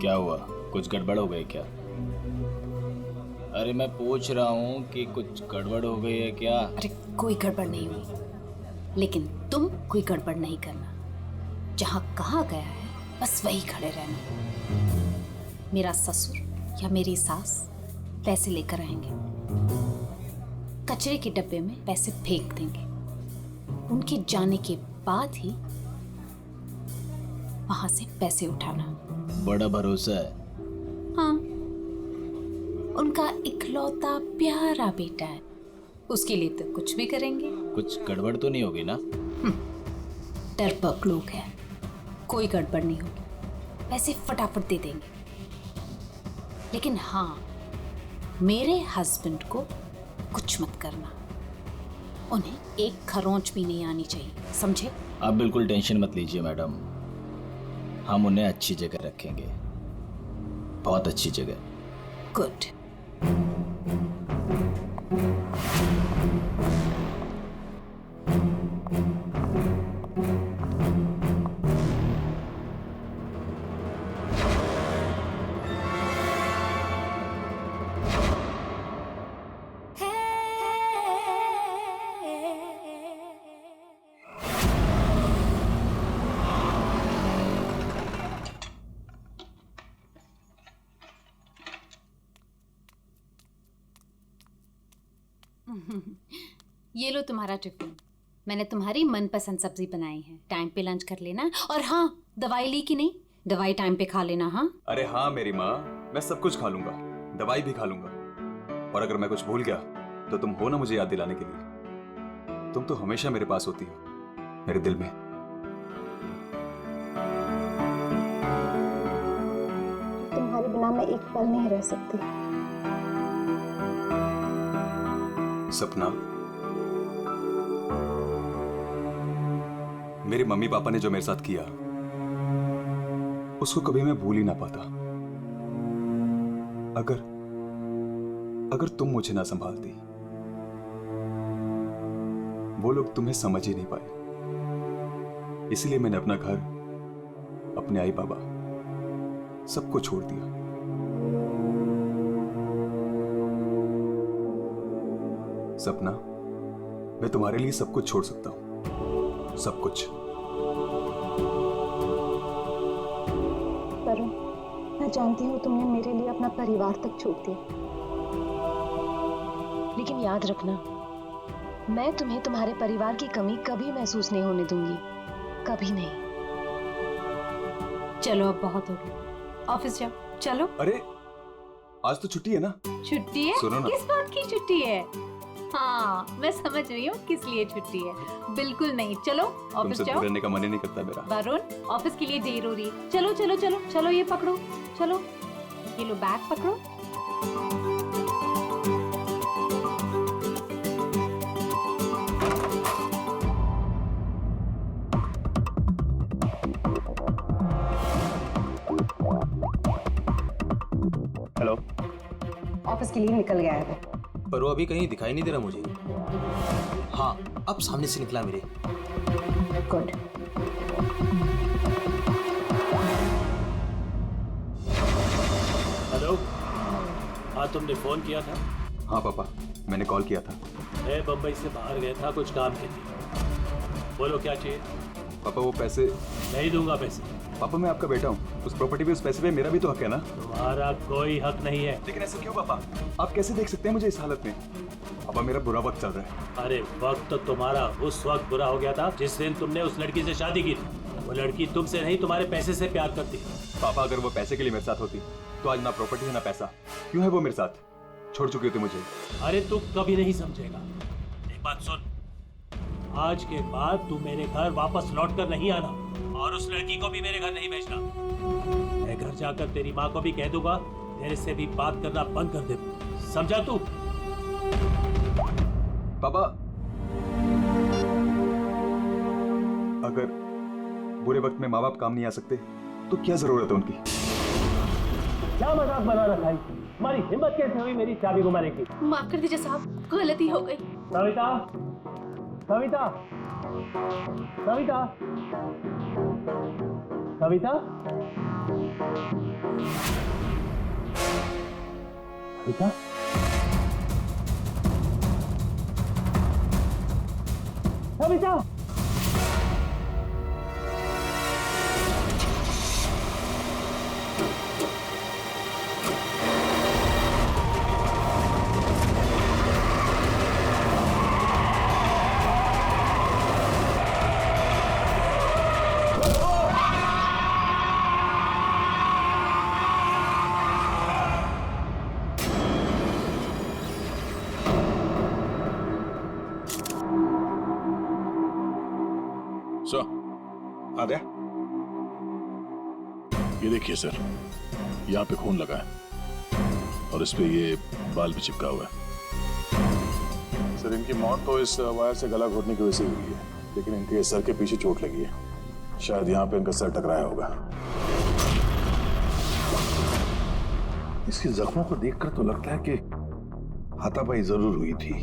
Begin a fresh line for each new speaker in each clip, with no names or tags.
क्या हुआ? कुछ गड़बड़ हो गई क्या? अरे मैं पूछ रहा हूँ कि कुछ गड़बड़ हो गई है क्या?
अरे कोई गड़बड़ नहीं हुई, लेकिन तुम कोई गड़बड़ नहीं करना। जहाँ कहा गया है बस वही खड़े रहना। मेरा ससुर या मेरी सास पैसे लेकर आएंगे, कचरे के डब्बे में पैसे फेंक देंगे। उनके जाने के बाद ही वहां से पैसे उठाना।
बड़ा भरोसा है।
हाँ, उनका इकलौता प्यारा बेटा है, उसके लिए तो कुछ भी करेंगे।
कुछ गड़बड़ तो नहीं होगी ना?
डरपोक लोग हैं, कोई गड़बड़ नहीं होगी, पैसे फटाफट दे देंगे। लेकिन हाँ, मेरे हस्बैंड को कुछ मत करना, उन्हें एक खरोंच भी नहीं आनी चाहिए, समझे?
आप बिल्कुल टेंशन मत लीजिए मैडम, हम उन्हें अच्छी जगह रखेंगे, बहुत अच्छी जगह।
गुड। ये लो तुम्हारा टिफिन, मैंने तुम्हारी मनपसंद सब्जी बनाई है। टाइम पे लंच कर लेना। और हाँ, दवाई ली कि नहीं? दवाई टाइम पे खा लेना। हाँ
अरे हाँ मेरी माँ, मैं सब कुछ खा लूंगा, दवाई भी खा लूंगा। और अगर मैं कुछ भूल गया तो तुम हो ना मुझे याद दिलाने के लिए। तुम तो हमेशा मेरे पास होती हो, मेरे दिल में।
तुम्हारे बिना मैं एक पल नहीं रह सकती।
सपना, मेरे मम्मी पापा ने जो मेरे साथ किया उसको कभी मैं भूल ही ना पाता। अगर तुम मुझे ना संभालती, वो लोग तुम्हें समझ ही नहीं पाए। इसलिए मैंने अपना घर, अपने आई बाबा, सबको छोड़ दिया। सपना, मैं तुम्हारे लिए सब कुछ छोड़ सकता हूं, सब कुछ।
वरुण, मैं जानती हूँ तुमने मेरे लिए अपना परिवार तक छोड़ दिया, लेकिन याद रखना, मैं तुम्हें तुम्हारे परिवार की कमी कभी महसूस नहीं होने दूंगी, कभी नहीं।
चलो, अब बहुत हो गया, ऑफिस जाओ। चलो।
अरे आज तो छुट्टी है ना?
छुट्टी है?
सुनो ना।
किस बात की छुट्टी है? हाँ, मैं समझ रही हूँ किस लिए छुट्टी है। बिल्कुल नहीं, चलो ऑफिस
तुमसे
जाओ।
दूर रहने का मन ही नहीं करता मेरा।
वरुण, ऑफिस के लिए देर हो रही है। चलो चलो चलो चलो, ये पकड़ो, चलो ये लो, बैग पकड़ो।
हेलो।
ऑफिस के लिए निकल गया है वो।
पर वो अभी कहीं दिखाई नहीं दे रहा मुझे। हाँ, अब सामने से निकला मेरे।
गुड।
हेलो। हाँ, तुमने फोन किया था?
हाँ पापा, मैंने कॉल किया था।
मैं बम्बई से बाहर गया था कुछ काम के लिए। बोलो क्या चाहिए?
पापा वो पैसे।
नहीं दूंगा पैसे।
पापा मैं आपका बेटा हूँ, उस प्रॉपर्टी पे, उस पैसे पे मेरा भी तो हक है ना?
तुम्हारा कोई हक नहीं है।
लेकिन ऐसा क्यों पापा? आप कैसे देख सकते हैं मुझे इस हालत में? पापा मेरा बुरा वक्त चल रहा है।
अरे वक्त तो तुम्हारा उस वक्त बुरा हो गया था जिस दिन तुमने उस लड़की से शादी की थी। वो लड़की तुमसे नहीं, तुम्हारे पैसे से प्यार करती।
पापा अगर वो पैसे के लिए मेरे साथ होती तो आज ना प्रॉपर्टी है ना पैसा। क्यों है वो मेरे साथ? छोड़ चुकी होती मुझे।
अरे तू कभी नहीं समझेगा। एक बात सुन, आज के बाद तू मेरे घर वापस लौट कर नहीं आना, और उस लड़की को भी मेरे घर नहीं भेजना। मैं घर जाकर तेरी माँ को भी कह दूंगा तेरे से भी बात करना बंद कर दे। समझा तू?
पापा अगर बुरे वक्त में माँ बाप काम नहीं आ सकते तो क्या जरूरत है उनकी?
क्या मजाक बना रखा है? हमारी हिम्मत कैसे हुई मेरी चाबी घुमाने की?
माफ कर दीजिए साहब, गलती हो गई।
सविता, सविता, सविता, सविता, बेटा बेटा
आद्या, ये देखिए सर, यहाँ पे खून लगा है और इस पे ये बाल भी चिपका हुआ है। सर इनकी मौत तो इस वायर से गला घोटने की वजह से हुई है, लेकिन इनके सर के पीछे चोट लगी है। शायद यहाँ पे इनका सर टकराया होगा। इसके जख्मों को देखकर तो लगता है कि हाथापाई जरूर हुई थी।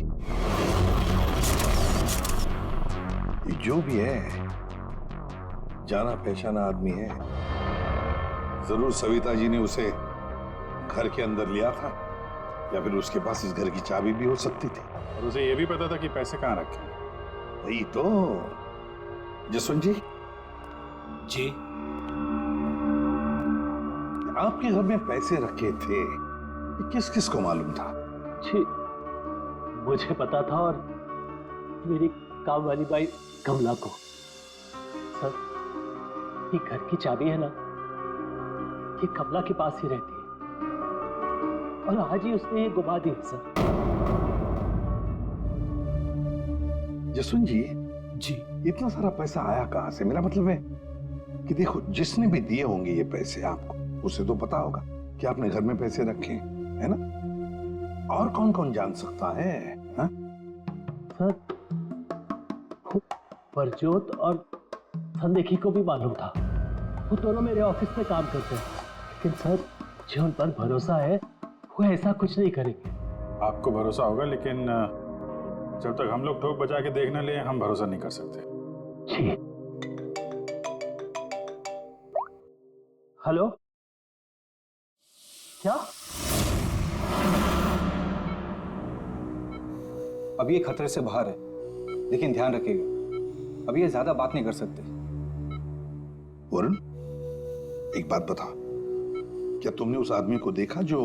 ये जो भी है जाना पहचाना आदमी है। जरूर सविता जी ने उसे घर के अंदर लिया था, या फिर उसके पास इस घर की चाबी भी हो सकती थी।
और उसे यह भी पता था कि पैसे कहाँ रखे।
वही तो। जसवंत जी,
जी
आपके घर में पैसे रखे थे, ये किस किस को मालूम था?
जी मुझे पता था और मेरी काम वाली बाई कमला को। सर ये घर की चाबी है ना, ये कमला के पास ही रहती है और आज ही उसने ये गुमा दी है सर।
जसवंत जी,
जी
इतना सारा पैसा आया कहां से? मेरा मतलब है कि देखो, जिसने भी दिए होंगे ये पैसे आपको, उसे तो पता होगा कि आपने घर में पैसे रखे हैं, है ना? और कौन कौन जान सकता है? हा?
सर परजोत और संदेखी को भी मालूम था, वो दोनों मेरे ऑफिस में काम करते हैं, लेकिन सर जो उन पर भरोसा है वो ऐसा कुछ नहीं करेंगे।
आपको भरोसा होगा, लेकिन जब तक हम लोग ठोक बजा के देख न ले, हम भरोसा नहीं कर सकते।
जी। हेलो, क्या?
अभी ये खतरे से बाहर है, लेकिन ध्यान रखिएगा, अभी ये ज्यादा बात नहीं कर सकते।
वरुण, एक बात बता, क्या तुमने उस आदमी को देखा जो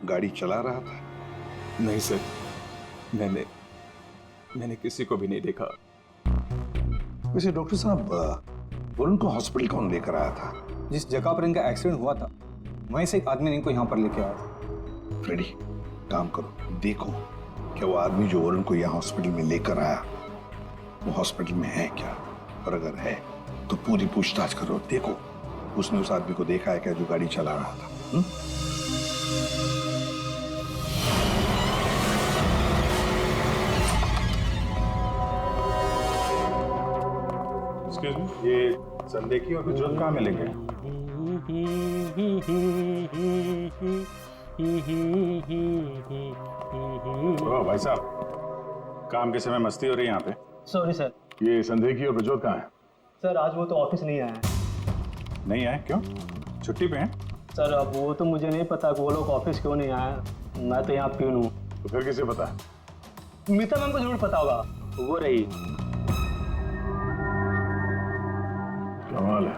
गाड़ी चला रहा था?
नहीं सर, मैंने किसी को भी नहीं देखा।
वैसे डॉक्टर साहब, वरुण को हॉस्पिटल कौन लेकर आया था?
जिस जगह पर इनका एक्सीडेंट हुआ था, वहीं से एक आदमी ने इनको यहाँ पर लेके आया था।
फ्रेडी, काम करो, देखो क्या वो आदमी जो वरुण को यहाँ हॉस्पिटल में लेकर आया, वो हॉस्पिटल में है क्या? और अगर है तो पूरी पूछताछ करो, देखो उसने उस आदमी को देखा है क्या जो गाड़ी चला रहा था।
एक्सक्यूज मी, ये संदेखी और गुजरात कहाँ मिलेंगे? ओ भाई साहब, काम के समय मस्ती हो रही है यहाँ पे।
Sorry sir.
ये संदेखी और प्रजोत कहाँ है?
सर आज वो तो ऑफिस नहीं आया है।
नहीं आए? क्यों? छुट्टी पे हैं?
सर अब वो तो मुझे नहीं पता कि वो लोग ऑफिस क्यों नहीं आए। मैं तो यहाँ प्यून हूँ।
तो फिर किसे पता?
मीता मैम को जरूर पता होगा, वो रही।
कमाल है।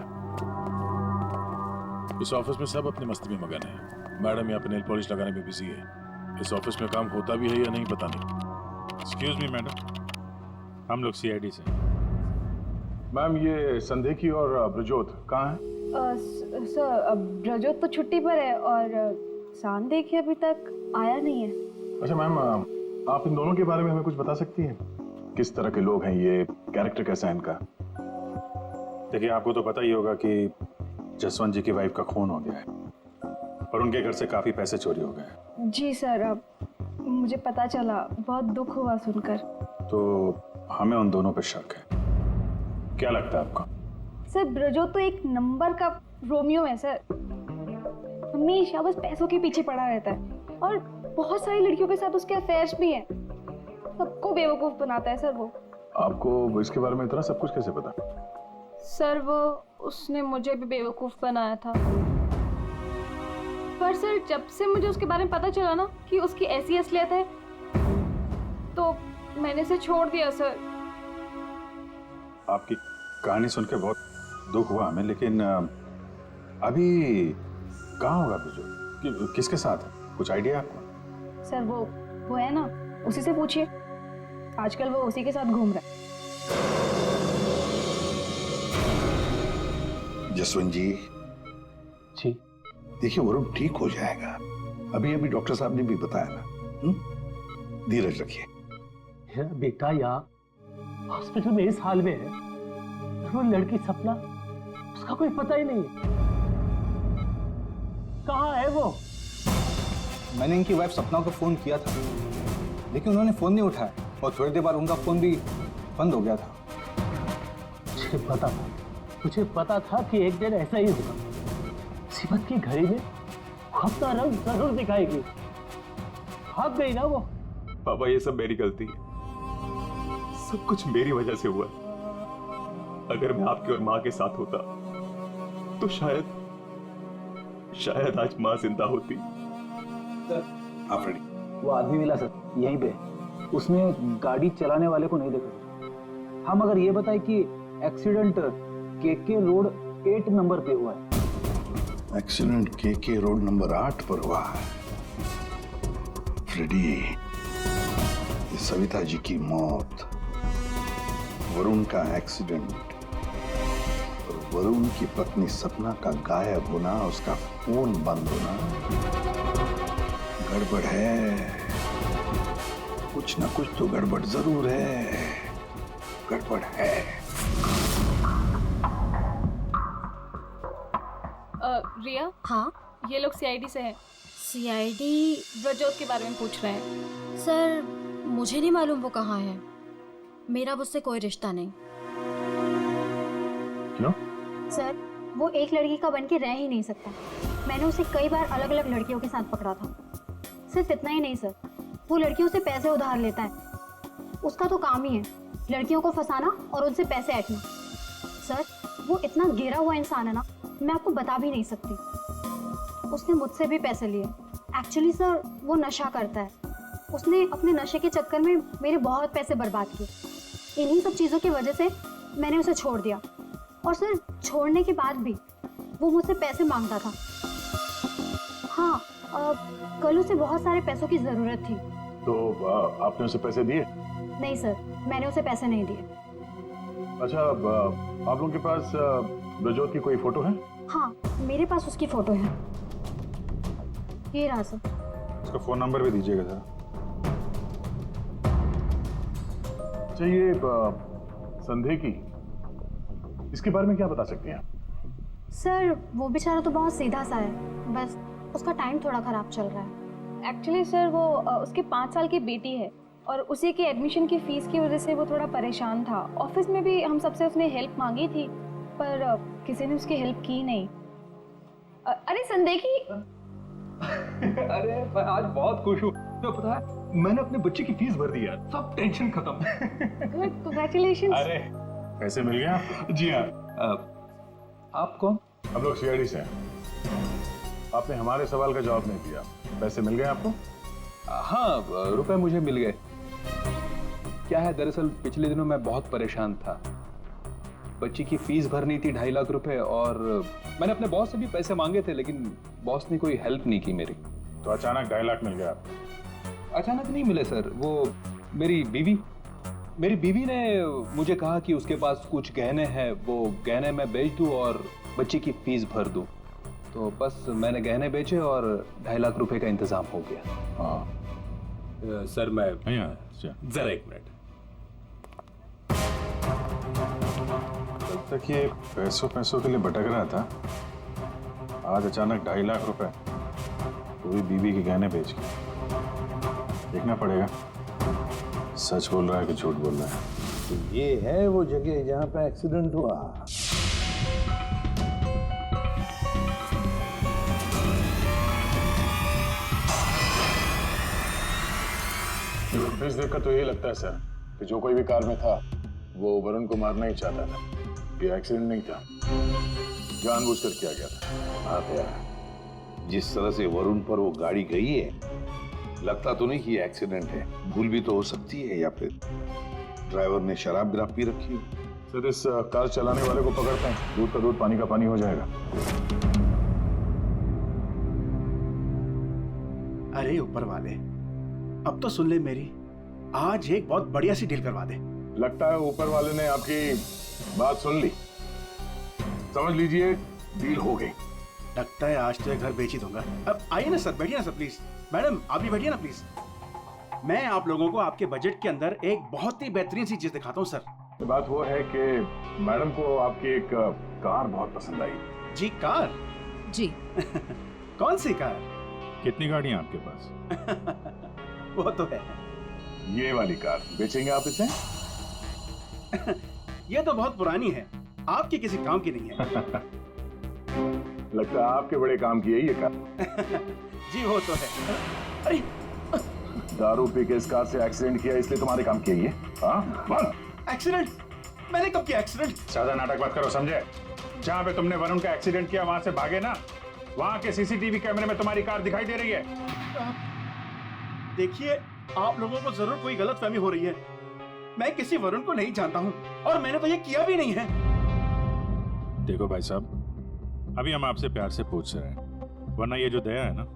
इस ऑफिस में सब अपनी मस्ती में मगन है। मैडम यहाँ पे नेल पॉलिश लगाने में बिजी है। इस ऑफिस में काम होता भी है या नहीं पता नहीं। एक्सक्यूज मी मैडम, हम लोग सीआईडी से। मैम ये संदेखी और ब्रजोत कहाँ हैं?
सर ब्रजोत तो छुट्टी पर है और सांदेखी अभी तक आया नहीं है।
अच्छा मैम, आप इन दोनों के बारे में हमें कुछ बता सकती हैं? किस तरह के लोग हैं ये, कैरेक्टर कैसा है इनका? देखिए आपको तो पता ही होगा कि जसवंत जी की वाइफ का खून हो गया है और उनके घर से काफी पैसे चोरी हो गए हैं।
जी सर, अब मुझे पता चला, बहुत दुख हुआ सुनकर।
तो हमें उन दोनों पे शक है। क्या लगता है आपको?
सर ब्रजोत तो एक नंबर का रोमियो है सर, हमेशा बस पैसों के पीछे पड़ा रहता है और बहुत सारी लड़कियों के साथ उसके अफेयर्स भी हैं। सबको बेवकूफ बनाता है सर वो।
आपको इसके बारे में इतना सब कुछ कैसे पता?
सर वो उसने मुझे भी बेवकूफ़ बनाया था। पर सर जब से मुझे उसके बारे में पता चला ना कि उसकी ऐसी असलियत है, तो मैंने इसे छोड़ दिया सर।
आपकी कहानी सुन के बहुत दुख हुआ हमें, लेकिन अभी कहाँ होगा बिजू? किसके साथ है? कुछ आइडिया आपको?
सर वो है ना, उसी से पूछिए। आजकल वो उसी के साथ घूम रहा है।
जसवंत जी, देखिए वरुण ठीक हो जाएगा। अभी अभी डॉक्टर साहब ने भी बताया ना। धीरज रखिए।
बेटा यहाँ हॉस्पिटल में इस हाल में है, वो लड़की सपना, उसका कोई पता ही नहीं है। कहाँ है वो?
मैंने इनकी वाइफ सपना को फोन किया था, लेकिन उन्होंने फोन नहीं उठाया और थोड़ी देर बाद उनका फोन भी बंद हो गया था।
मुझे पता था कि एक दिन ऐसा ही होगा। मुसीबत की घड़ी में वो अपना रंग जरूर दिखाएगी। भाग गई ना वो।
पापा ये सब मेरी गलती है, सब कुछ मेरी वजह से हुआ। अगर मैं आपकी और माँ के साथ होता तो शायद आज माँ जिंदा होती।
आप रेडी?
वो आदमी मिला सर, यहीं पे। उसने गाड़ी चलाने वाले को नहीं देखा। हम अगर ये बताए कि एक्सीडेंट केके रोड 8 नंबर पे हुआ है।
एक्सीडेंट केके रोड नंबर 8 पर हुआ है। फ्रेडी, ये सविता जी की मौत, वरुण का एक्सीडेंट और वरुण की पत्नी सपना का गायब होना, उसका फोन बंद होना, गड़बड़ है। कुछ ना कुछ तो गड़बड़ जरूर है। गड़बड़ है।
रिया,
हाँ
ये लोग सीआईडी से हैं।
सीआईडी?
ब्रजोत के बारे में पूछ रहे हैं।
सर मुझे नहीं मालूम वो कहाँ है। मेरा उससे कोई रिश्ता नहीं।
क्यों?
सर वो एक लड़की का बन के रह ही नहीं सकता। मैंने उसे कई बार अलग अलग लड़कियों के साथ पकड़ा था। सिर्फ इतना ही नहीं सर, वो लड़कियों से पैसे उधार लेता है। उसका तो काम ही है लड़कियों को फंसाना और उनसे पैसे ऐंठना। सर वो इतना गिरा हुआ इंसान है ना, मैं आपको बता भी नहीं सकती। उसने मुझसे भी पैसे लिए। एक्चुअली सर वो नशा करता है। उसने अपने नशे के चक्कर में मेरे बहुत पैसे बर्बाद किए। इन्हीं सब चीज़ों की वजह से मैंने उसे छोड़ दिया। और सर छोड़ने के बाद भी वो मुझसे पैसे मांगता था। हाँ, कल उसे बहुत सारे पैसों की ज़रूरत थी।
तो आपने उसे पैसे दिए?
नहीं सर, मैंने उसे पैसे नहीं दिए।
अच्छा, आप लोगों के पास ब्रजोत की कोई फोटो है?
हाँ, मेरे पास उसकी फोटो है। ये रहा सर।
उसका फोन नंबर भी दीजिएगा जरा। अच्छा, ये संदेह की, इसके बारे में क्या बता सकते हैं?
सर वो बेचारा तो बहुत सीधा सा है, बस उसका टाइम थोड़ा खराब चल रहा है। एक्चुअली सर वो उसके 5 साल की बेटी है और उसी के एडमिशन की फीस की वजह से वो थोड़ा परेशान था। ऑफिस में भी हम सबसे उसने हेल्प मांगी थी, पर किसी ने उसकी हेल्प की नहीं। अरे संदेखी।
अरे मैं आज बहुत खुश हूँ। तो पता है मैंने अपने बच्चे की फीस भर दी यार, सब टेंशन खत्म।
Good, congratulations.
अरे पैसे मिल गए आपको?
जी हाँ। आप कौन?
हम लोग सीआईडी से हैं। आपने हमारे सवाल का जवाब नहीं दिया। पैसे मिल गए आपको?
हाँ, रुपए मुझे मिल गए। क्या है दरअसल पिछले दिनों मैं बहुत परेशान था। बच्ची की फीस भरनी थी 2.5 लाख रुपए और मैंने अपने बॉस से भी पैसे मांगे थे, लेकिन बॉस ने कोई हेल्प नहीं की मेरी।
तो अचानक 2.5 लाख मिल गया आपको?
अचानक नहीं मिले सर, वो मेरी बीवी ने मुझे कहा कि उसके पास कुछ गहने हैं, वो गहने मैं बेच दूं और बच्ची की फीस भर दूं। तो बस मैंने गहने बेचे और 2.5 लाख रुपए का इंतजाम हो गया।
हाँ
सर मैं
जरा
1 मिनट।
तब तक ये पैसों के लिए भटक रहा था, आज अचानक 2.5 लाख रुपए, वो भी बीवी के गहने बेच के। देखना पड़ेगा सच बोल रहा है कि झूठ बोल रहा है।
तो ये है वो जगह जहाँ पे एक्सीडेंट हुआ।
फुटेज देखकर तो यही लगता है सर कि जो कोई भी कार में था वो वरुण को मारना ही चाहता था। ये एक्सीडेंट नहीं था, जानबूझकर किया गया था।
हाँ भैया, जिस तरह से वरुण पर वो गाड़ी गई है, लगता तो नहीं कि ये एक्सीडेंट है। भूल भी तो हो सकती है, या फिर ड्राइवर ने शराब विराब पी रखी हो।
सर, इस कार चलाने वाले को पकड़ते हैं, दूध का दूध पानी का पानी हो जाएगा।
अरे ऊपर वाले, अब तो सुन ले मेरी, आज एक बहुत बढ़िया सी डील करवा दे।
लगता है ऊपर वाले ने आपकी बात सुन ली। समझ लीजिए डील हो गई।
लगता है आज तो घर बेच ही दूंगा। अब आइए ना सर, बैठिए ना सर प्लीज। मैडम आप भी बैठिए ना प्लीज। मैं आप लोगों को आपके बजट के अंदर एक बहुत ही बेहतरीन सी चीज दिखाता हूँ सर।
बात वो है कि मैडम को आपकी एक कार बहुत पसंद आई।
जी कार?
जी।
कौन सी कार?
कितनी गाड़ियां आपके पास?
वो तो है।
ये वाली कार बेचेंगे आप इसे?
ये तो बहुत पुरानी है, आपके किसी काम की नहीं है।
लगता है आपके बड़े काम की है ये कार।
जी वो तो है। अरे
दारू पी के इस कार से एक्सीडेंट किया, इसलिए तुम्हारे काम की है ये? हाँ बोल।
एक्सीडेंट? मैंने कब किया एक्सीडेंट?
ज्यादा नाटक मत करो, समझे? जहाँ पे तुमने वरुण का एक्सीडेंट किया वहां से भागे ना, वहां के सीसीटीवी कैमरे में तुम्हारी कार दिखाई दे रही है।
देखिए, आप लोगों को जरूर कोई गलतफहमी हो रही है। मैं किसी वरुण को नहीं जानता हूँ और मैंने तो ये किया भी नहीं है।
देखो भाई साहब, अभी हम आपसे प्यार से पूछ रहे हैं, वरना ये जो दया है ना,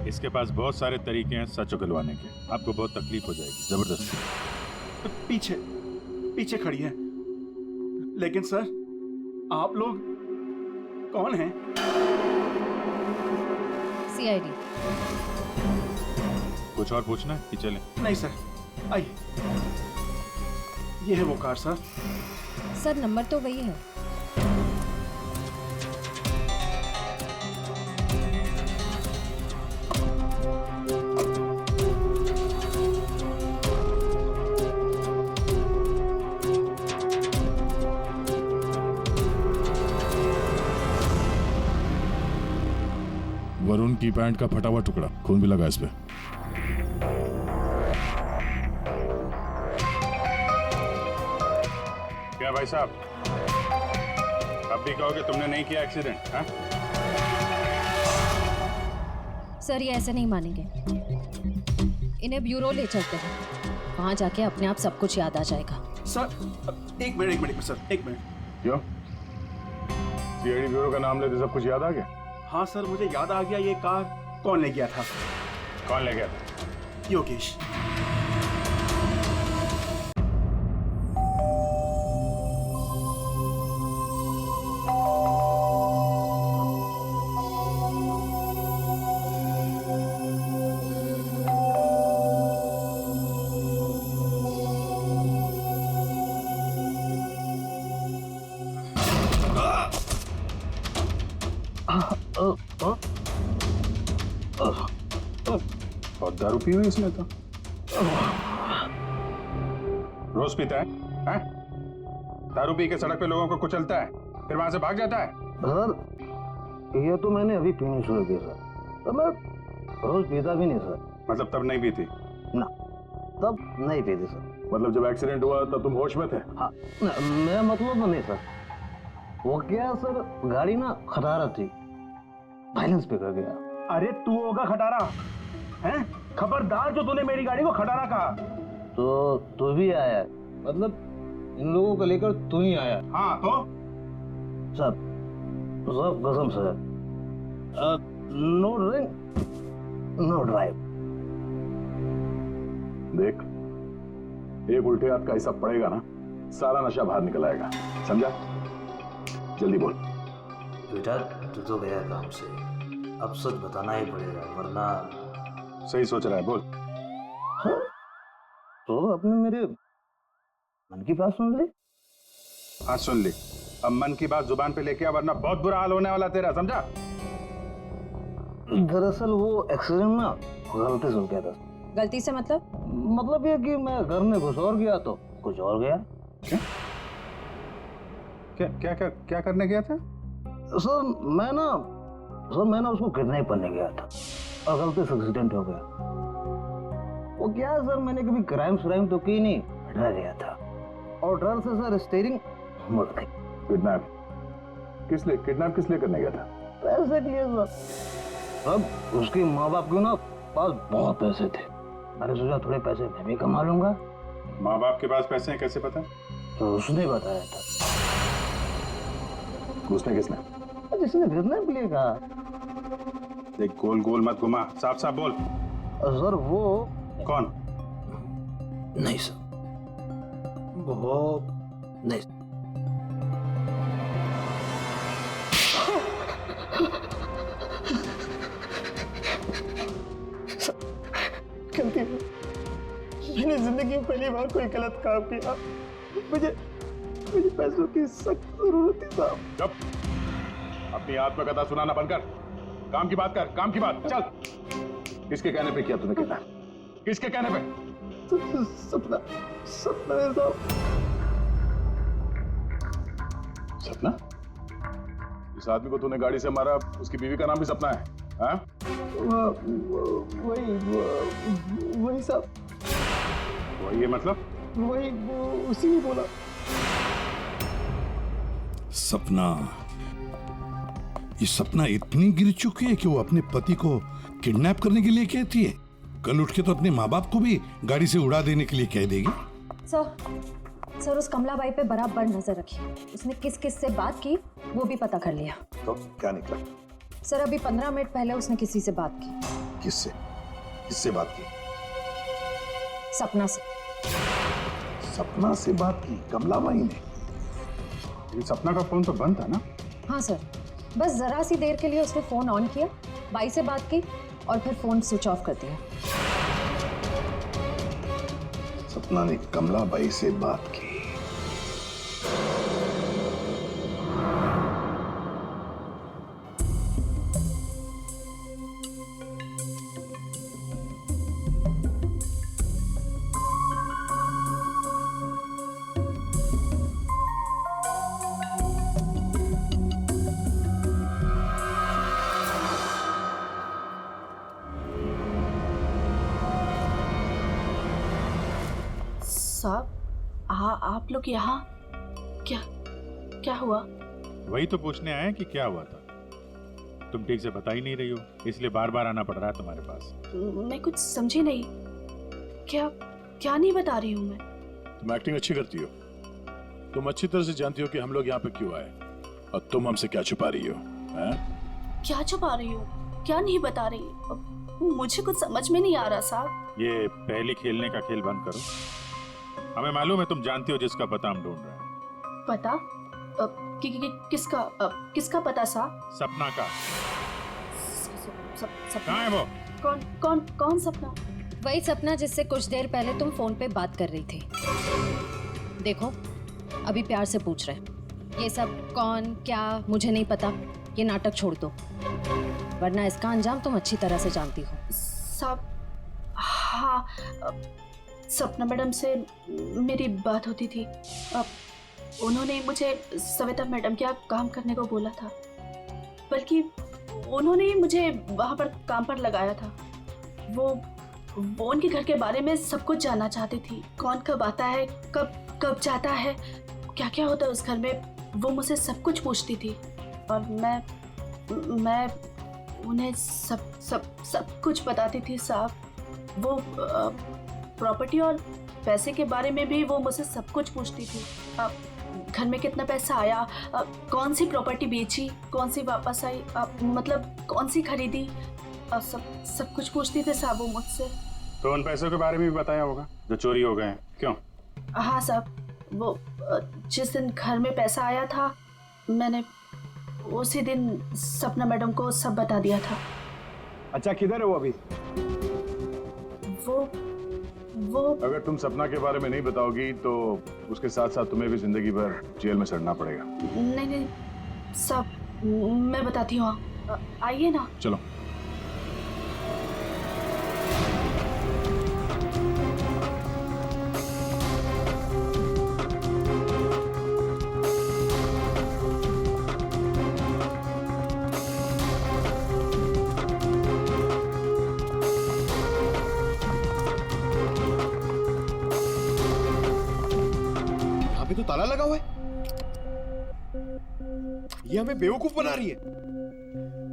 इसके पास बहुत सारे तरीके हैं सच उगलवाने के। आपको बहुत तकलीफ हो जाएगी, जबरदस्ती।
पीछे पीछे खड़ी है। लेकिन सर, आप लोग कौन हैं?
सीआईडी।
कुछ और पूछना है कि चलें?
नहीं सर, आइए। ये है वो कार सर।
सर नंबर तो वही है।
वरुण की पैंट का फटा हुआ टुकड़ा, खून भी लगा इस पे।
क्या भाई साहब, अब भी कहोगे तुमने नहीं किया एक्सीडेंट? हाँ?
सर ये ऐसे नहीं मानेंगे, इन्हें ब्यूरो ले चलते हैं, वहां जाके अपने आप सब कुछ याद आ जाएगा।
सर एक मिनट सर, एक मिनट।
क्यों? सीआईडी ब्यूरो का नाम लेते सब कुछ याद आ गया?
हाँ सर, मुझे याद आ गया ये कार कौन ले गया था।
कौन ले गया था?
योगेश।
और दारू पी हुई इसने तो। रोज पीता है? हैं? दारू पी के सड़क पे लोगों को कुचलता है, फिर वहां से भाग जाता है।
सर ये तो मैंने अभी पीनी शुरू की सर, तो मैं रोज पीता भी नहीं सर।
मतलब तब नहीं पीती?
ना, तब नहीं पीती सर।
मतलब जब एक्सीडेंट हुआ तब तुम होश में थे?
हाँ, मेरा मतलब नहीं सर। वो क्या सर, गाड़ी ना खटारा थी, बैलेंस पे कर गया।
अरे तू होगा खटारा हैं? खबरदार जो तूने मेरी गाड़ी को खटारा कहा।
तो तू भी आया, मतलब इन लोगों को लेकर तू ही आया?
हाँ तो
सर, सब कसम sir, no drink no drive.
देख, एक उल्टे हाथ का हिस्सा पड़ेगा ना, सारा नशा बाहर निकल आएगा, समझा? जल्दी बोल।
बेटा तू तो गया काम से, अब सच बताना ही पड़ेगा, वरना।
सही सोच रहा है, बोल।
हाँ? तो आपने मेरे मन की बात सुन ली?
हाँ सुन ली। अब मन की बात जुबान पे लेके आ, वरना बहुत बुरा हाल होने वाला तेरा, समझा?
दरअसल वो एक्सीडेंट ना गलती से हो गया था।
गलती से मतलब
ये कि मैं घर में घुस और गया तो कुछ और गया।
क्या करने गया था?
सर मैं ना उसको किडनैप करने गया था और गलती से एक्सीडेंट हो गया। वो क्या है सर, मैंने कभी क्राइम तो की नहीं, डर गया था और डर से सर स्टीयरिंग मुड़ गई।
किडनैप किडनैप किस लिए करने गया था?
पैसे के लिए सर। अब उसके माँ बाप के ना पास बहुत पैसे थे, मैंने सोचा थोड़े पैसे मैं भी कमा लूंगा।
माँ बाप के पास पैसे हैं कैसे पता?
तो उसने बताया था।
उसने किसने?
जिसने किडनैप के लिए कहा।
देख गोल गोल मत घुमा, साफ साफ बोल।
सर वो
कौन?
नहीं सर, वो नहीं।
गलती है, मैंने जिंदगी में पहली बार कोई गलत काम किया। मुझे पैसों की सख्त जरूरत थी साहब।
चुप, अपनी आत्मकथा सुनाना बंद कर, काम की बात कर, काम की बात। चल, किसके कहने पे किया तूने किडनैप? किसके कहने पे?
सपना है साहब।
सपना? इस आदमी को तूने गाड़ी से मारा, उसकी बीवी का नाम भी सपना है? हाँ?
वही साहब।
वही है मतलब?
वही उसी ने बोला।
सपना, ये सपना इतनी गिर चुकी है कि वो अपने पति को किडनैप करने के लिए कहती है। कल उठ के तो अपने माँ बाप को भी गाड़ी से उड़ा देने के लिए कह देगी।
सर उस कमलाबाई पे बराबर नजर रखिए। उसने किस किस से बात की वो भी पता कर लिया।
तो क्या निकला?
सर अभी 15 मिनट पहले उसने किसी से बात की।
किससे? किससे बात की?
सपना से।
सपना से बात की कमलाबाई ने?
ये सपना का फोन तो बंद था ना?
हाँ सर, बस जरा सी देर के लिए उसने फोन ऑन किया, बाई से बात की और फिर फोन स्विच ऑफ कर दिया।
सपना ने कमलाबाई से बात की।
साहब, आप लोग यहाँ क्या हुआ?
वही तो पूछने आए कि क्या हुआ था। तुम ठीक से बता ही नहीं रही हो, इसलिए बार बार आना पड़ रहा है तुम्हारे पास।
मैं कुछ समझी नहीं। क्या नहीं बता रही हूँ मैं।
तुम एक्टिंग अच्छी करती हो। तुम अच्छी तरह से जानती हो कि हम लोग यहाँ पे क्यों आए, और तुम हमसे क्या छुपा रही हो?
क्या छुपा रही हो? क्या नहीं बता रही? मुझे कुछ समझ में नहीं आ रहा साहब।
ये पहले खेलने का खेल बंद करो। हमें मालूम है तुम जानती हो जिसका पता हम ढूंढ रहे हैं।
पता? किसका पता साहब?
सपना का।
सपना?
कहाँ है वो?
कौन सपना?
वही सपना जिससे कुछ देर पहले तुम फोन पे बात कर रही थी। देखो अभी प्यार से पूछ रहे, ये सब कौन क्या मुझे नहीं पता, ये नाटक छोड़ दो, वरना इसका अंजाम तुम अच्छी तरह से जानती हो।
साहब, हाँ, सपना मैडम से मेरी बात होती थी। उन्होंने मुझे सविता मैडम के यहाँ काम करने को बोला था, बल्कि उन्होंने ही मुझे वहाँ पर काम पर लगाया था। वो उनके घर के बारे में सब कुछ जानना चाहती थी। कौन कब आता है, कब जाता है, क्या क्या होता है उस घर में, वो मुझसे सब कुछ पूछती थी। और मैं उन्हें सब कुछ बताती थी साहब। वो प्रॉपर्टी और पैसे के बारे में भी वो मुझसे सब कुछ पूछती थी। घर में कितना पैसा आया, कौन सी प्रॉपर्टी बेची, कौन सी वापस आई, मतलब कौन सी खरीदी, सब कुछ पूछती थी साहब वो मुझसे।
तो उन पैसों के बारे में भी बताया होगा जो चोरी हो गए हैं, क्यों?
हाँ साहब, वो जिस दिन घर में पैसा आया था मैंने उसी दिन सपना मैडम को सब बता दिया था।
अच्छा, किधर है वो अभी?
वो
अगर तुम सपना के बारे में नहीं बताओगी तो उसके साथ साथ तुम्हें भी जिंदगी भर जेल में सड़ना पड़ेगा।
नहीं सब मैं बताती हूँ, आइए ना।
चलो।
तो ताला लगा हुआ है।
ये हमें बेवकूफ बना रही है।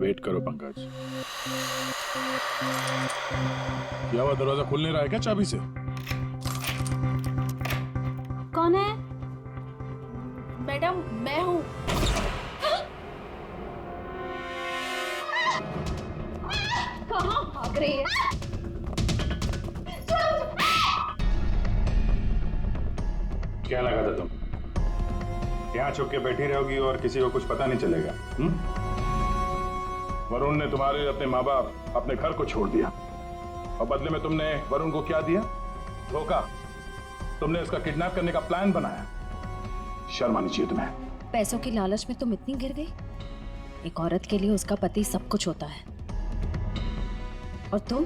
वेट करो पंकज। क्या हुआ, दरवाजा खुल नहीं रहा है क्या चाबी से?
कौन है? मैडम मैं हूँ।
कहाँ भाग रही है?
क्या लगा था तुम यहाँ छुप के बैठी रहोगी और किसी को कुछ पता नहीं चलेगा? वरुण ने तुम्हारे अपने माँ बाप अपने घर को छोड़ दिया और बदले में तुमने वरुण को क्या दिया? धोखा। तुमने उसका किडनैप करने का प्लान बनाया। शर्म आनी चाहिए तुम्हें।
पैसों की लालच में तुम इतनी गिर गई? एक औरत के लिए उसका पति सब कुछ होता है और तुम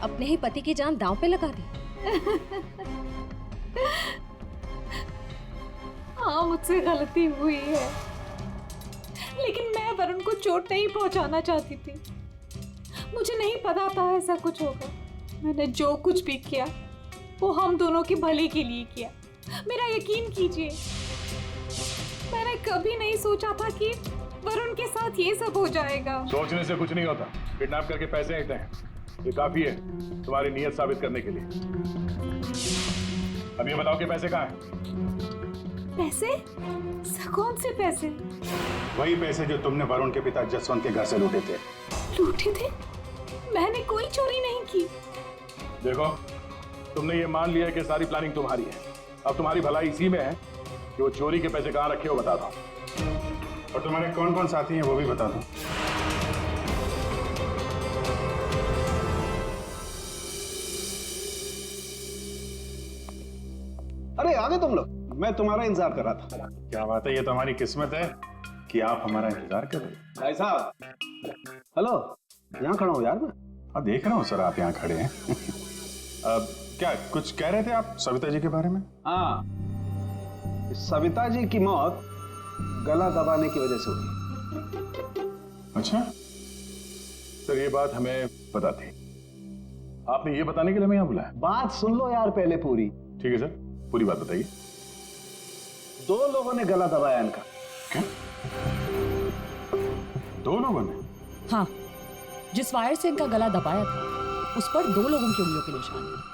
अपने ही पति की जान दांव पे लगा दी।
हाँ, मुझसे गलती हुई है, लेकिन मैं वरुण को चोट नहीं पहुंचाना चाहती थी। मुझे नहीं पता था ऐसा कुछ होगा। मैंने जो कुछ भी किया वो हम दोनों के भले के लिए किया। मेरा यकीन कीजिए, मैंने कभी नहीं सोचा था कि वरुण के साथ ये सब हो जाएगा।
सोचने से कुछ नहीं होता। किडनैप करके पैसे लेते हैं, ये काफी है तुम्हारी नीयत साबित करने के लिए। अब ये बताओ कि पैसे कहाँ हैं?
पैसे? कौन से पैसे?
वही पैसे जो तुमने वरुण के पिता जसवंत के घर से लूटे थे।
लूटे थे? मैंने कोई चोरी नहीं की।
देखो, तुमने ये मान लिया कि सारी प्लानिंग तुम्हारी है। अब तुम्हारी भलाई इसी में है कि वो चोरी के पैसे कहाँ रखे हो बता दो,
और तुम्हारे कौन कौन साथी हैं वो भी बता दो।
अरे आ गए तुम लोग, मैं तुम्हारा इंतजार कर रहा था।
क्या बात है, ये तो हमारी किस्मत है कि आप हमारा इंतजार कर रहे हैं।
भाई साहब, हेलो, यहाँ खड़ा हूँ यार मैं।
हाँ देख रहा हूँ सर, आप यहाँ खड़े हैं। अब क्या कुछ कह रहे थे आप सविता जी के बारे में?
हाँ, सविता जी की मौत गला दबाने की वजह से हुई।
अच्छा सर, ये बात हमें पता थी। आपने ये बताने के लिए हमें यहाँ बुलाया?
बात सुन लो यार पहले पूरी।
ठीक है सर, पूरी बात बताइए।
2 लोगों ने गला दबाया इनका।
क्या? 2 लोगों ने?
हाँ, जिस वायर से इनका गला दबाया था उस पर 2 लोगों की उंगलियों के निशान थे।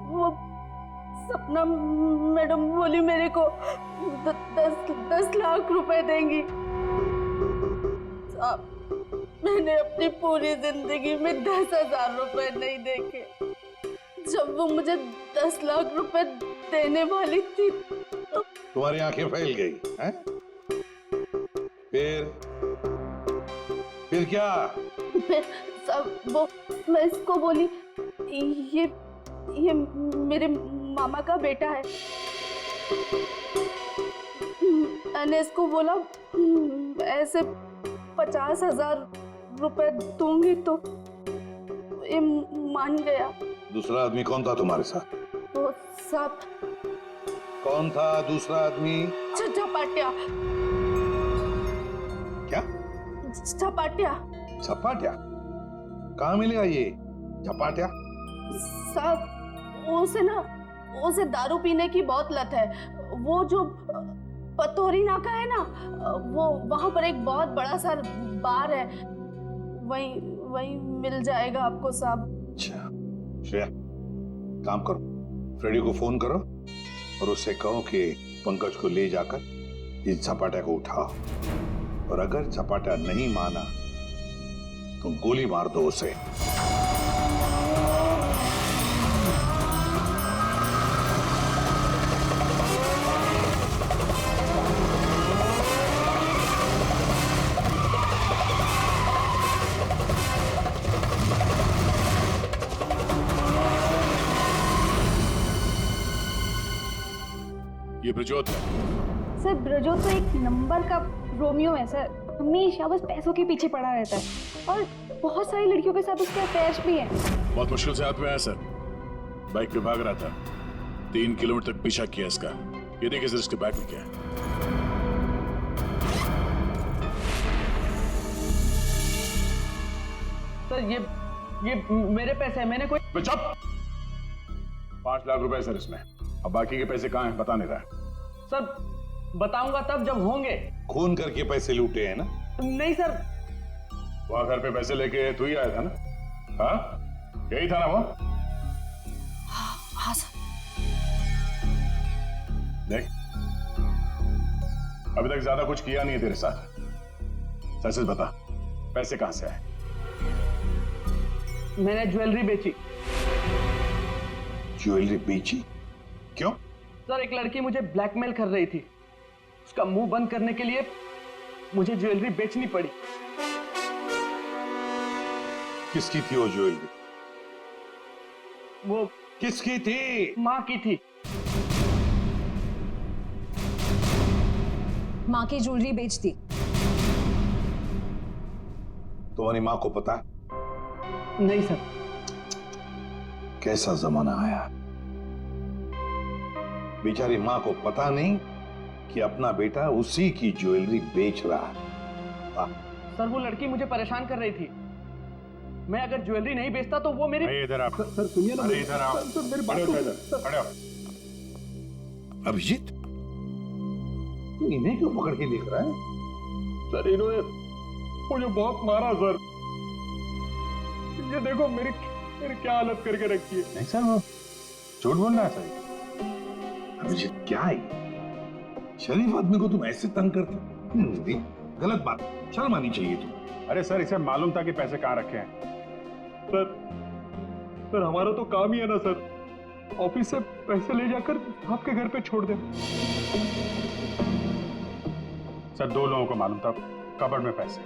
वो सपना मैडम बोली मेरे को 10 लाख रुपए देंगी। साहब, मैंने अपनी पूरी जिंदगी में 10,000 रुपए नहीं देखे। जब वो मुझे 10 लाख रुपए देने वाली थी तो
तुम्हारी आंखें फैल गई हैं? फिर क्या?
सब वो मैं इसको बोली ये मेरे मामा का बेटा है। मैंने इसको बोला ऐसे 50,000 रुपए दूंगी तो ये मान गया।
दूसरा आदमी कौन था तुम्हारे साथ?
वो सब
कौन था दूसरा आदमी?
झपाटिया।
क्या?
झपाटिया।
झपाटिया? कहाँ मिलेगा ये झपाटिया?
साहब, उसे दारू पीने की बहुत लत है। वो जो पतोरी नाका है ना, वो वहां पर एक बहुत बड़ा सा बार है, वही मिल जाएगा आपको साहब।
अच्छा श्रेया, काम करो, फ्रेडी को फोन करो और उससे कहो कि पंकज को ले जाकर इस झपाटा को उठाओ, और अगर झपाटा नहीं माना तो गोली मार दो उसे।
ये ब्रजोत है।
सर ब्रजोत तो एक नंबर का रोमियो है सर, हमेशा बस पैसों के पीछे पड़ा रहता है और बहुत सारी लड़कियों के साथ उसके अफेयर्स भी हैं।
बहुत मुश्किल से हाथ में आया सर, बाइक पे भाग रहा था, 3 किलोमीटर तक पीछा किया इसका। ये देखिए सर, इसके बैग में क्या है।
सर ये मेरे पैसे हैं, मैंने कोई
बे चुप। 5 लाख रुपए सर इसमें। अब बाकी के पैसे कहाँ हैं बता नहीं रहा है।
सर बताऊंगा तब जब होंगे।
खून करके पैसे लूटे हैं ना?
नहीं सर।
वहां घर पे पैसे लेके तू ही आया था ना? हाँ यही था ना वो?
हाँ सर।
देख अभी तक ज्यादा कुछ किया नहीं है तेरे साथ। सच सच बता पैसे कहां से आए?
मैंने ज्वेलरी बेची।
ज्वेलरी बेची? क्यों?
सर एक लड़की मुझे ब्लैकमेल कर रही थी, उसका मुंह बंद करने के लिए मुझे ज्वेलरी बेचनी पड़ी।
किसकी थी वो ज्वेलरी?
वो
किसकी थी?
माँ की थी।
माँ की ज्वेलरी बेच दी।
तुम्हारी माँ को पता?
नहीं सर।
कैसा जमाना आया, बेचारी माँ को पता नहीं कि अपना बेटा उसी की ज्वेलरी बेच रहा है।
सर वो लड़की मुझे परेशान कर रही थी, मैं अगर ज्वेलरी नहीं बेचता तो वो मेरी।
इधर आप।
सर सुनिए ना।
अरे इधर आओ।
सर मेरी बात
खड़े हो,
तो।
खड़े हो।
अभिजीत तू इन्हें क्यों पकड़ के लिख रहा है?
सर इन्होंने मुझे बहुत मारा सर। ये देखो मेरी क्या हालत करके रखी है।
नहीं सर वो झूठ बोल रहा है सर।
अभिजीत क्या है शरीफ आदमी को तुम ऐसे तंग करते? गलत बात, शर्म आनी चाहिए तुम।
अरे सर इसे मालूम था कि पैसे कहाँ रखे हैं।
सर हमारा तो काम ही है ना सर, ऑफिस से पैसे ले जाकर आपके घर पे छोड़ दे।
सर 2 लोगों को मालूम था कबर्ड में पैसे,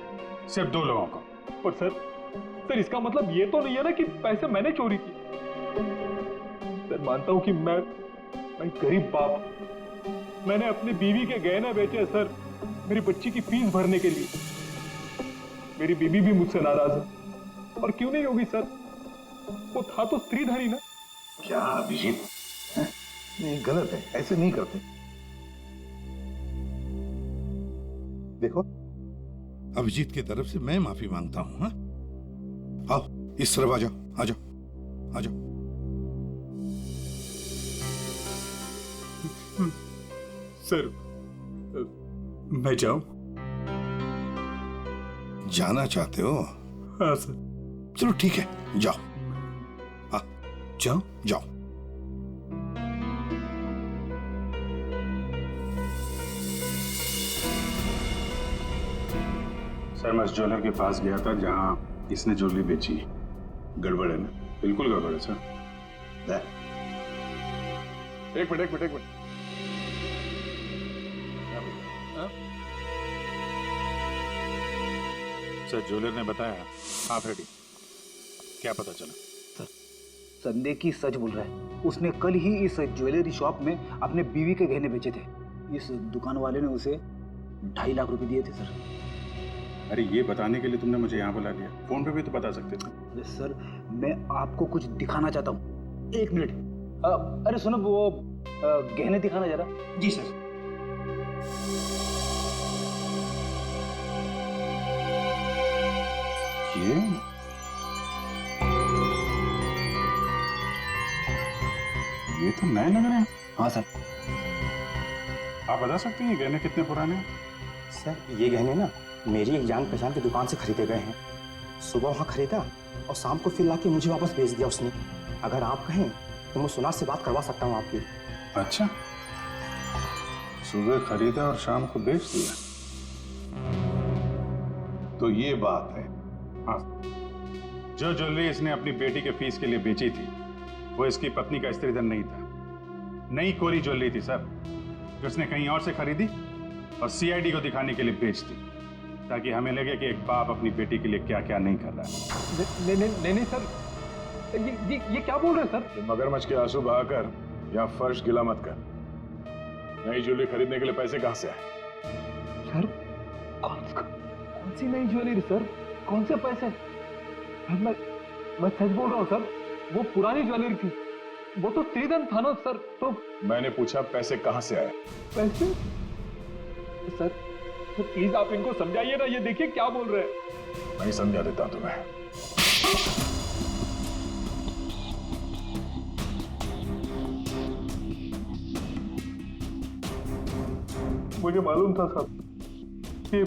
सिर्फ 2 लोगों को।
पर सर इसका मतलब ये तो नहीं है ना कि पैसे मैंने चोरी की। सर मानता हूं कि मैं गरीब बाप, मैंने अपनी बीवी के गहने बेचे सर मेरी बच्ची की फीस भरने के लिए। मेरी बीवी भी मुझसे नाराज है, और क्यों नहीं होगी सर, वो था तो स्त्रीधारी ना।
क्या अभिजीत नहीं, गलत है, ऐसे नहीं करते। देखो अभिजीत की तरफ से मैं माफी मांगता हूं। हाँ आओ इस तरफ आ जाओ, आ जाओ, आ जाओ।
सर मैं जाऊं?
जाना चाहते हो?
हाँ सर।
चलो ठीक है जाओ।
जाओ
जाओ।
सर मैं उस ज्वेलर के पास गया था जहां इसने ज्वेलरी बेची। गड़बड़ है ना? बिल्कुल गड़बड़ है सर। एक मिनट। सर ज्वेलर ने बताया आप रेडी। क्या पता चला?
सर संदेह की सच बोल रहा है, उसने कल ही इस ज्वेलरी शॉप में अपने बीवी के गहने बेचे थे। इस दुकान वाले ने उसे 2.5 लाख रुपए दिए थे सर।
अरे ये बताने के लिए तुमने मुझे यहाँ बुला दिया, फोन पे भी तो बता सकते थे।
अरे सर मैं आपको कुछ दिखाना चाहता हूँ, 1 मिनट। अरे सुनो वो गहने दिखाना जरा। जी सर।
ये तो नए लग रहे हैं।
हाँ सर।
आप बता सकते हैं गहने कितने पुराने हैं?
सर ये गहने ना मेरी एक जान पहचान की दुकान से खरीदे गए हैं। सुबह वहाँ खरीदा और शाम को फिर लाके मुझे वापस भेज दिया उसने। अगर आप कहें तो मैं सुनार से बात करवा सकता हूँ आपकी।
अच्छा, सुबह खरीदा और शाम को बेच दिया,
तो ये बात है।
हाँ, जो ज्वेलरी इसने अपनी बेटी के फीस के लिए बेची थी वो इसकी पत्नी का स्त्रीधन नहीं था, नई कोरी ज्वेलरी थी सर, जो उसने कहीं और से खरीदी और सीआईडी को दिखाने के लिए बेच दी, ताकि हमें लगे कि एक बाप अपनी बेटी के लिए क्या क्या नहीं कर रहा है।
नहीं सर, ये क्या बोल रहे हैं सर?
मगरमच्छ के आंसू बहाकर यहाँ फर्श गिला मत कर। नई ज्वेलरी खरीदने के लिए पैसे कहाँ से आए?
सर कौन सी नई ज्वेलरी सर, कौन से पैसे? मैं सच बोल रहा हूँ सर, वो पुरानी ज्वेलरी थी, वो तो स्त्रीधन था ना सर। तो
मैंने पूछा पैसे कहाँ से आए?
पैसे? सर प्लीज आप इनको समझाइए ना, ये देखिए क्या बोल रहे हैं।
मैं समझा देता तुम्हें।
मुझे मालूम था साहब कि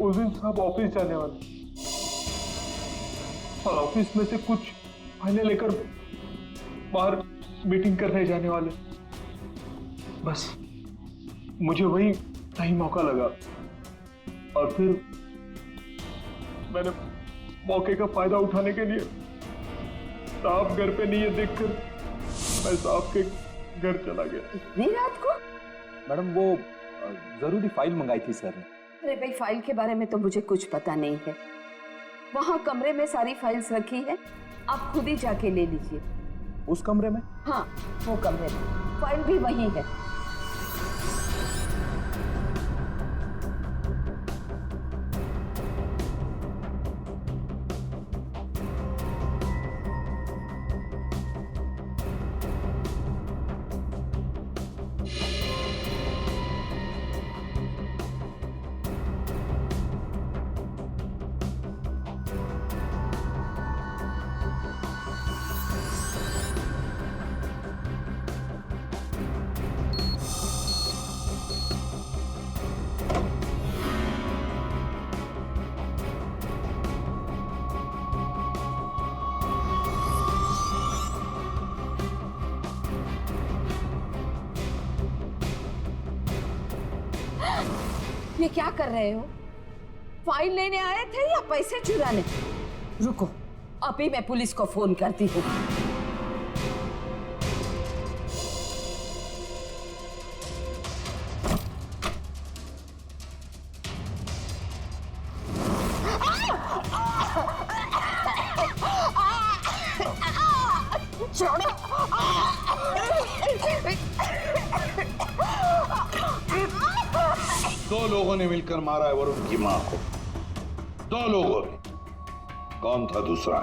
उस दिन साहब ऑफिस जाने वाले और ऑफिस में से कुछ फाइलें लेकर बाहर मीटिंग करने जाने वाले। बस मुझे वही सही मौका लगा और फिर मैंने मौके का फायदा उठाने के लिए साहब घर पे नहीं है देखकर मैं साहब के घर चला गया।
नहीं रात को?
मैडम वो जरूरी फाइल मंगाई थी सर ने।
अरे भाई फाइल के बारे में तो मुझे कुछ पता नहीं है। वहाँ कमरे में सारी फाइल्स रखी है, आप खुद ही जाके ले लीजिए।
उस कमरे में?
हाँ वो कमरे में, फाइल भी वही है। ये क्या कर रहे हो? फाइल लेने आए थे या पैसे चुराने? रुको, अभी मैं पुलिस को फोन करती हूँ।
दो लोगों ने मिलकर मारा है वरुण की मां को। दो लोगों ने। कौन था दूसरा?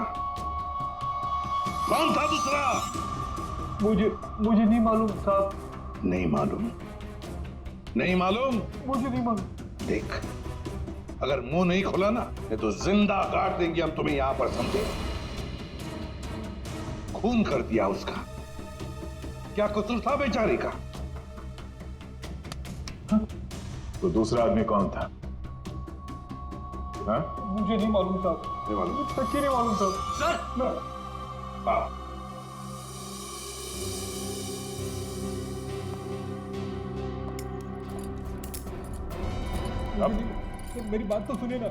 कौन था दूसरा?
मुझे नहीं मालूम साहब।
नहीं मालूम? नहीं मालूम?
मुझे नहीं मालूम।
देख, अगर मुंह नहीं खोला ना तो जिंदा काट देंगे हम तुम्हें यहां पर, समझे? खून कर दिया उसका। क्या कसूर था बेचारे का?
तो दूसरा आदमी कौन था? हाँ?
मुझे नहीं मालूम साहब।
नहीं मालूम?
सच्ची नहीं मालूम साहब।
सर!
हाँ।
अब मेरी बात तो सुनिए ना,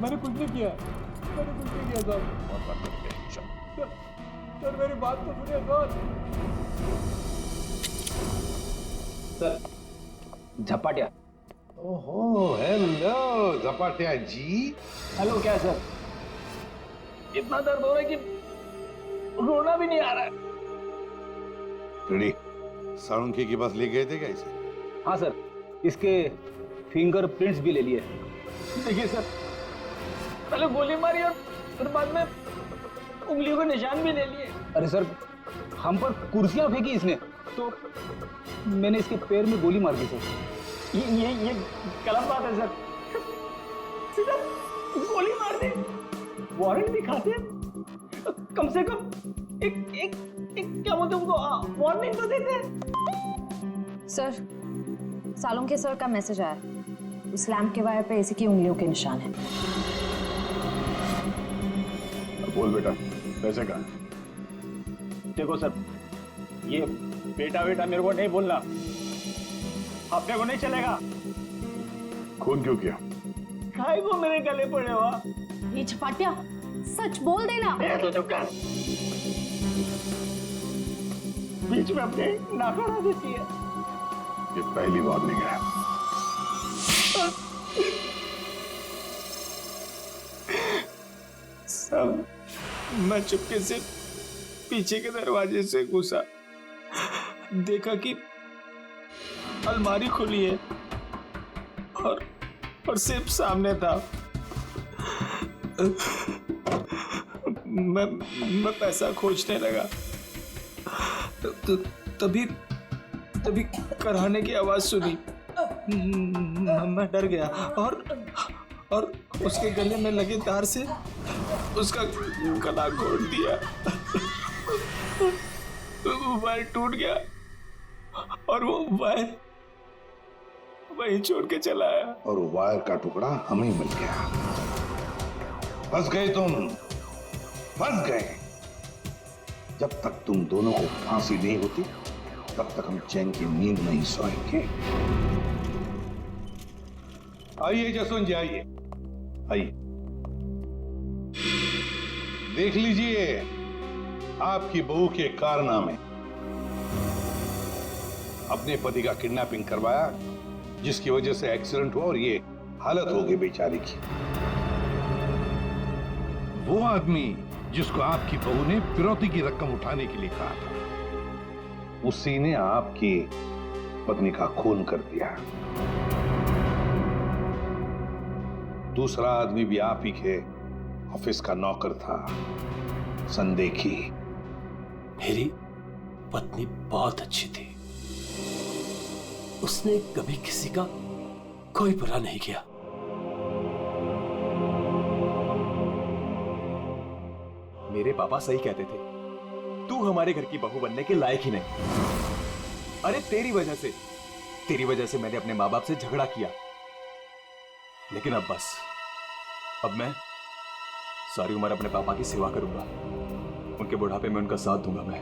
मैंने कुछ नहीं किया। मैंने कुछ नहीं किया साहब। सर मेरी बात तो सुनिए
सर। झपाटिया।
ओहो, हेलो झपाटिया जी।
हेलो। क्या सर? इतना दर्द हो रहा है कि रोना भी नहीं आ रहा है।
रेडी? साळुंखे के पास ले गए थे क्या इसे?
हाँ सर, इसके फिंगरप्रिंट्स भी ले लिए।
देखिए सर, पहले गोली मारी और फिर बाद में उंगलियों के निशान भी ले लिए।
अरे सर, हम पर कुर्सियां फेंकी इसने, तो मैंने इसके पैर में गोली मार दी सर।
ये गलत बात है सर। सीधा गोली मार दे, वारंट दिखाते, कम से कम एक क्या बोलते हैं उनको, वार्निंग तो देते।
सर, सालुंखे सर का मैसेज आया। उस लैंप के वायर पे इसी की उंगलियों के निशान हैं।
बोल बेटा, पैसे कहाँ?
देखो सर, ये बेटा मेरे को नहीं बोलना, अपने को नहीं चलेगा।
खून क्यों किया?
खाए को मेरे गले पड़े हुआ।
ये झपाटिया, सच बोल देना।
तो चुप कर। बीच में अपने नाक अड़ा देती है।
ये पहली वार्निंग है।
सब मैं चुपके से पीछे के दरवाजे से घुसा, देखा कि अलमारी खुली है और सिर्फ सामने था। मैं पैसा खोजने लगा, तभी कराने की आवाज सुनी। मैं डर गया और उसके गले में लगे तार से उसका गला घोट दिया। वायर टूट गया और वो वहीं छोड़ के चला आया।
और वायर का टुकड़ा हमें मिल गया। फंस गए तुम, फंस गए। जब तक तुम दोनों को फांसी नहीं होती तब तक हम चैन की नींद नहीं सोएंगे। आइए जसवंत जी, आइए आइए, देख लीजिए आपकी बहू के कारनामे। अपने पति का किडनैपिंग करवाया, जिसकी वजह से एक्सीडेंट हुआ और ये हालत हो गई बेचारी की। वो आदमी जिसको आपकी बहू ने फिरौती की रकम उठाने के लिए कहा था, उसी ने आपकी पत्नी का खून कर दिया। दूसरा आदमी भी आप ही के ऑफिस का नौकर था, संदेखी।
मेरी पत्नी बहुत अच्छी थी, उसने कभी किसी का कोई बुरा नहीं किया।
मेरे पापा सही कहते थे, तू हमारे घर की बहू बनने के लायक ही नहीं। अरे तेरी वजह से मैंने अपने माँ बाप से झगड़ा किया। लेकिन अब बस, अब मैं सारी उम्र अपने पापा की सेवा करूंगा। उनके बुढ़ापे में उनका साथ दूंगा मैं।